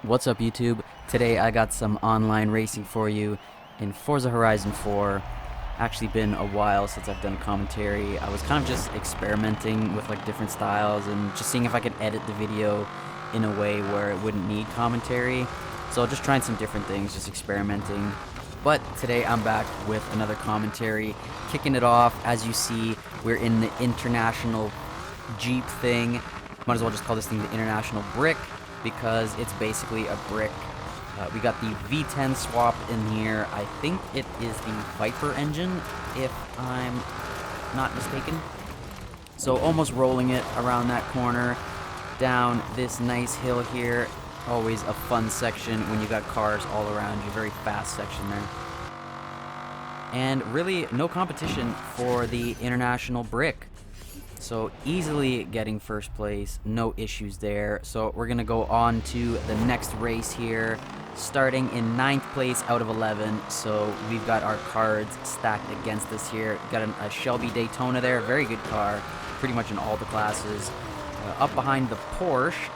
What's up, YouTube? Today I got some online racing for you in Forza Horizon 4. Actually been a while since I've done commentary. I was kind of just experimenting with like different styles and just seeing if I could edit the video in a way where it wouldn't need commentary. So just trying some different things, just experimenting. But today I'm back with another commentary, kicking it off. As you see, we're in the international Jeep thing. Might as well just call this thing the International Brick, because it's basically a brick. We got the V10 swap in here. I think it is the Viper engine, if I'm not mistaken. So almost rolling it around that corner, down this nice hill here. Always a fun section when you got cars all around you. Very fast section there. And really no competition for the International Brick. So easily getting first place, no issues there. So we're going to go on to the next race here, starting in 9th place out of 11. So we've got our cards stacked against us here. Got a Shelby Daytona there, very good car, pretty much in all the classes. Up behind the Porsche,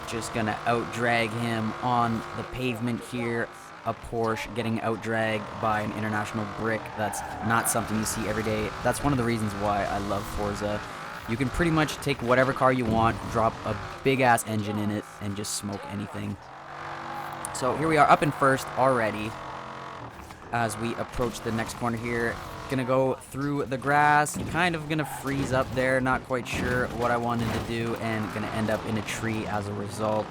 just going to out-drag him on the pavement here. A Porsche getting out-dragged by an International Brick. That's not something you see every day. That's one of the reasons why I love Forza. You can pretty much take whatever car you want, drop a big-ass engine in it, and just smoke anything. So here we are up in first already as we approach the next corner here. Gonna go through the grass, kind of gonna freeze up there, not quite sure what I wanted to do, and gonna end up in a tree as a result.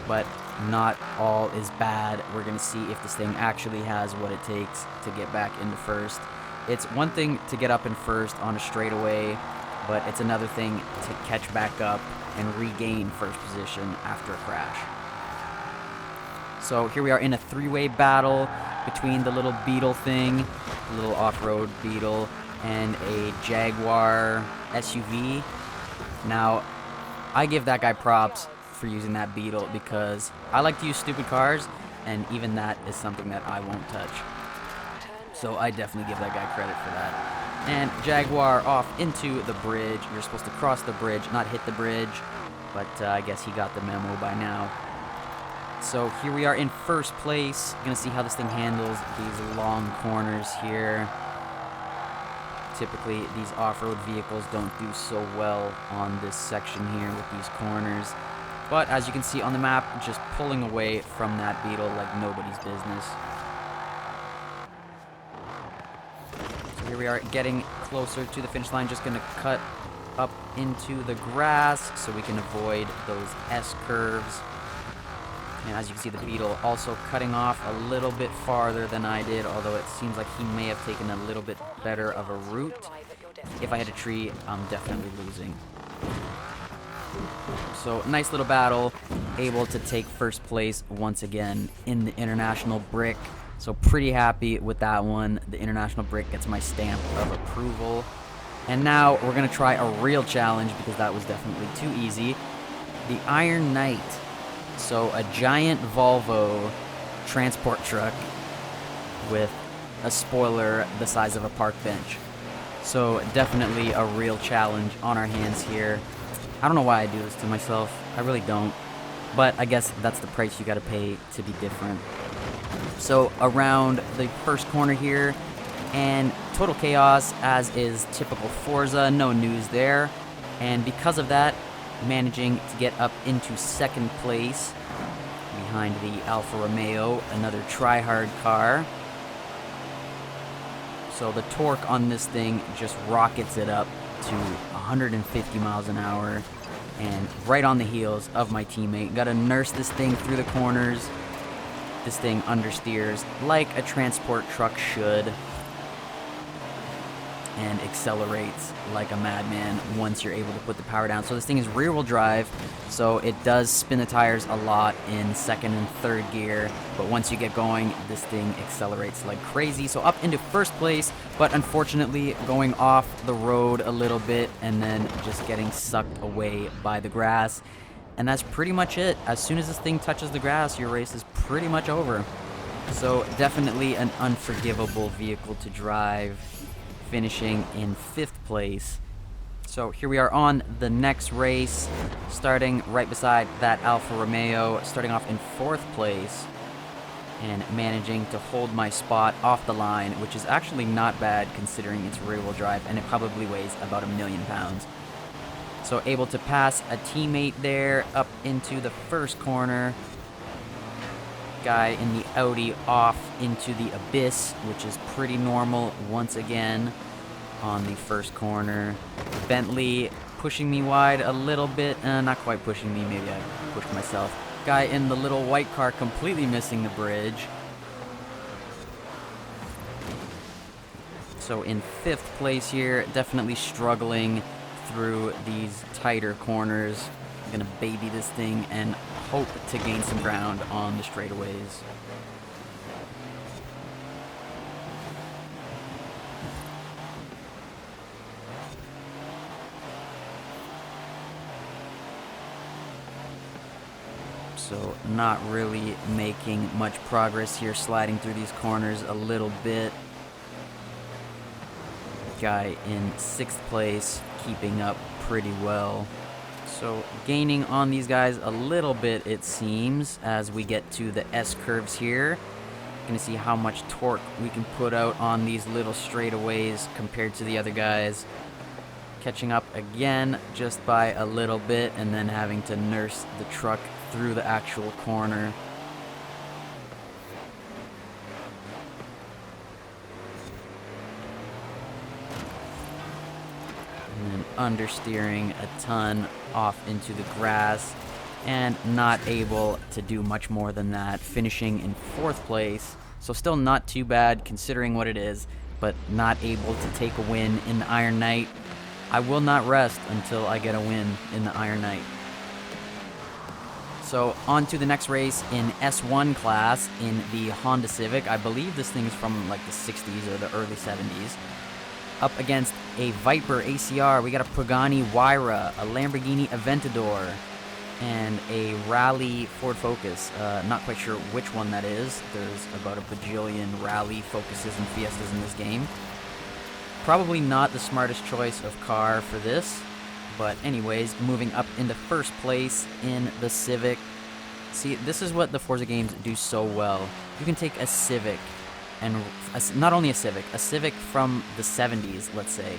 But not all is bad. We're going to see if this thing actually has what it takes to get back into first. It's one thing to get up in first on a straightaway, but it's another thing to catch back up and regain first position after a crash. So here we are in a three-way battle between the little Beetle thing, the little off-road Beetle, and a Jaguar SUV. Now, I give that guy props for using that Beetle, because I like to use stupid cars, and even that is something that I won't touch. So I definitely give that guy credit for that. And Jaguar off into the bridge. You're supposed to cross the bridge, not hit the bridge, but I guess he got the memo by now. So here we are in first place. Gonna see how this thing handles these long corners here. Typically, these off-road vehicles don't do so well on this section here with these corners. But as you can see on the map, just pulling away from that Beetle like nobody's business. So here we are getting closer to the finish line. Just going to cut up into the grass so we can avoid those S-curves. And as you can see, the Beetle also cutting off a little bit farther than I did, although it seems like he may have taken a little bit better of a route. If I hit a tree, I'm definitely losing. So nice little battle, able to take first place once again in the International Brick. So pretty happy with that one. The International Brick gets my stamp of approval. And now we're going to try a real challenge, because that was definitely too easy. The Iron Knight. So a giant Volvo transport truck with a spoiler the size of a park bench. So definitely a real challenge on our hands here. I don't know why I do this to myself. I really don't. But I guess that's the price you gotta pay to be different. So around the first corner here, and total chaos, as is typical Forza. No news there. And because of that, managing to get up into second place behind the Alfa Romeo, another try-hard car. So the torque on this thing just rockets it up to 150 miles an hour, and right on the heels of my teammate. Gotta nurse this thing through the corners. This thing understeers like a transport truck should, and accelerates like a madman once you're able to put the power down. So this thing is rear-wheel drive, so it does spin the tires a lot in second and third gear, but once you get going, this thing accelerates like crazy. So up into first place, but unfortunately going off the road a little bit and then just getting sucked away by the grass. And that's pretty much it. As soon as this thing touches the grass, your race is pretty much over. So definitely an unforgivable vehicle to drive, finishing in 5th place. So here we are on the next race, starting right beside that Alfa Romeo, starting off in 4th place and managing to hold my spot off the line, which is actually not bad considering it's rear-wheel drive and it probably weighs about 1,000,000 pounds. So able to pass a teammate there up into the first corner. Guy in the Audi off into the abyss, which is pretty normal once again on the first corner. Bentley pushing me wide a little bit, not quite pushing me, maybe I pushed myself. Guy in the little white car completely missing the bridge. So in 5th place here, definitely struggling through these tighter corners. I'm gonna baby this thing and hope to gain some ground on the straightaways. So not really making much progress here, sliding through these corners a little bit. Guy in 6th place, keeping up pretty well. So gaining on these guys a little bit, it seems, as we get to the S-curves here. Gonna see how much torque we can put out on these little straightaways compared to the other guys. Catching up again just by a little bit and then having to nurse the truck through the actual corner. And then understeering a ton off into the grass and not able to do much more than that, finishing in 4th place. So still not too bad considering what it is, but not able to take a win in the Iron Knight. I will not rest until I get a win in the Iron Knight. So on to the next race in S1 class in the Honda Civic. I believe this thing is from like the 60s or the early 70s. Up against a Viper ACR. We got a Pagani Huayra, a Lamborghini Aventador, and a Rally Ford Focus. Not quite sure which one that is. There's about a bajillion Rally Focuses and Fiestas in this game. Probably not the smartest choice of car for this. But anyways, moving up into 1st place in the Civic. See, this is what the Forza games do so well. You can take a Civic, and not only a Civic from the 70s, let's say,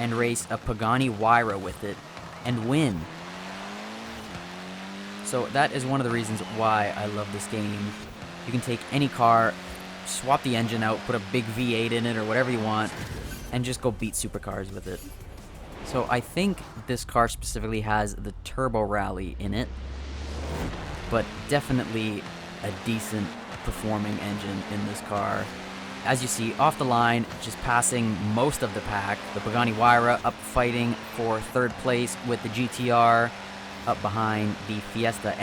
and race a Pagani Huayra with it, and win. So that is one of the reasons why I love this game. You can take any car, swap the engine out, put a big V8 in it or whatever you want, and just go beat supercars with it. So I think this car specifically has the Turbo Rally in it, but definitely a decent performing engine in this car. As you see, off the line, just passing most of the pack. The Pagani Huayra up fighting for 3rd place with the GTR, up behind the Fiesta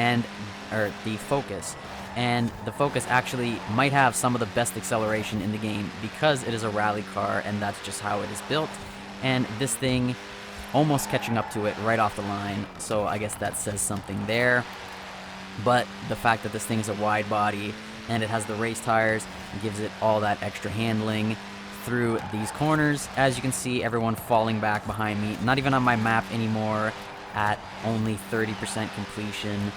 or the Focus. And the Focus actually might have some of the best acceleration in the game because it is a rally car and that's just how it is built. And this thing almost catching up to it right off the line, so I guess that says something there. But the fact that this thing is a wide body and it has the race tires gives it all that extra handling through these corners. As you can see, everyone falling back behind me, not even on my map anymore, at only 30% completion.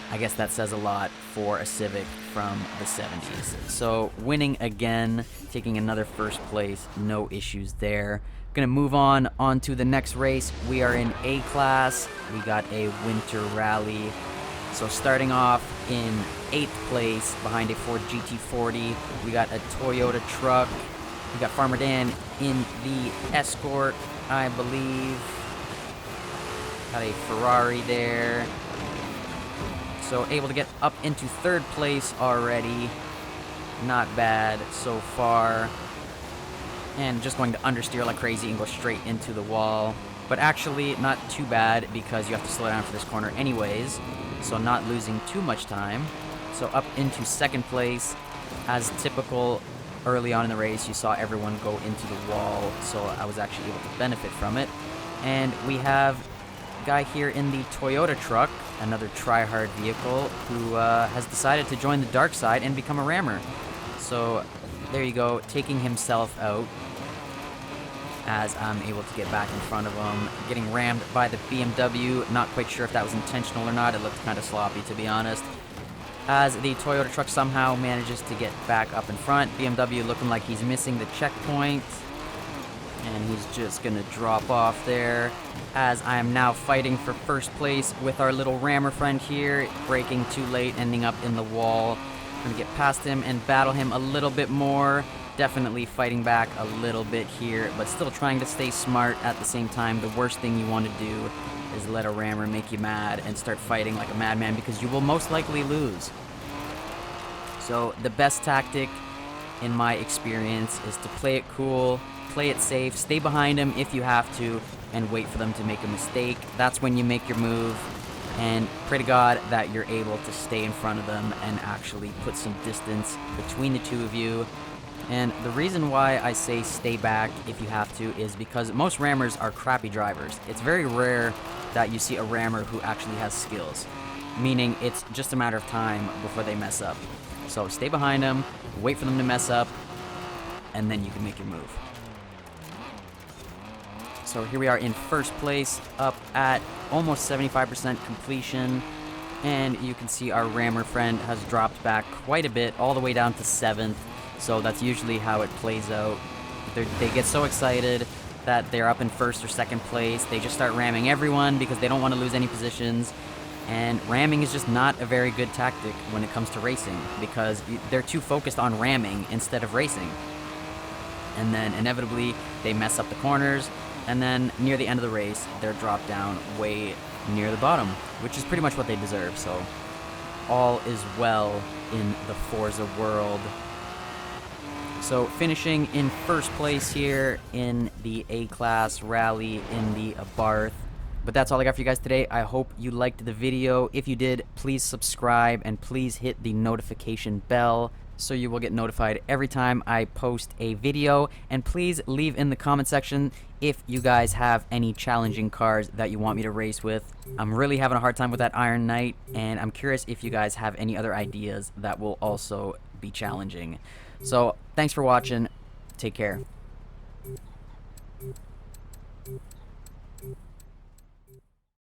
I guess that says a lot for a Civic from the 70s. So winning again, taking another 1st place, no issues there. Gonna move on to the next race. We are in A class. We got a winter rally. So starting off in 8th place behind a Ford GT40, we got a Toyota truck. We got Farmer Dan in the Escort, I believe. Got a Ferrari there. So able to get up into 3rd place already. Not bad so far. And just going to understeer like crazy and go straight into the wall. But actually not too bad because you have to slow down for this corner anyways. So not losing too much time. So up into 2nd place. As typical, early on in the race, you saw everyone go into the wall. So I was actually able to benefit from it. And we have a guy here in the Toyota truck, another try-hard vehicle, who has decided to join the dark side and become a rammer. So there you go, taking himself out. as I'm able to get back in front of him. Getting rammed by the BMW. Not quite sure if that was intentional or not. It looked kind of sloppy, to be honest. As the Toyota truck somehow manages to get back up in front. BMW looking like he's missing the checkpoint. And he's just going to drop off there. As I am now fighting for first place with our little rammer friend here. Braking too late, ending up in the wall. Going to get past him and battle him a little bit more. Definitely fighting back a little bit here, but still trying to stay smart at the same time. The worst thing you want to do is let a rammer make you mad and start fighting like a madman, because you will most likely lose. So the best tactic, in my experience, is to play it cool, play it safe, stay behind them if you have to, and wait for them to make a mistake. That's when you make your move, and pray to God that you're able to stay in front of them and actually put some distance between the two of you. And the reason why I say stay back if you have to is because most rammers are crappy drivers. It's very rare that you see a rammer who actually has skills, meaning it's just a matter of time before they mess up. So stay behind them, wait for them to mess up, and then you can make your move. So here we are in first place, up at almost 75% completion, and you can see our rammer friend has dropped back quite a bit, all the way down to 7th. So that's usually how it plays out. They get so excited that they're up in first or second place. They just start ramming everyone because they don't want to lose any positions. And ramming is just not a very good tactic when it comes to racing, because they're too focused on ramming instead of racing. And then inevitably they mess up the corners, and then near the end of the race they're dropped down way near the bottom, which is pretty much what they deserve. So all is well in the Forza world. So finishing in first place here in the A-Class Rally in the Abarth. But that's all I got for you guys today. I hope you liked the video. If you did, please subscribe and please hit the notification bell so you will get notified every time I post a video. And please leave in the comment section if you guys have any challenging cars that you want me to race with. I'm really having a hard time with that Iron Knight, and I'm curious if you guys have any other ideas that will also be challenging. So thanks for watching. Take care.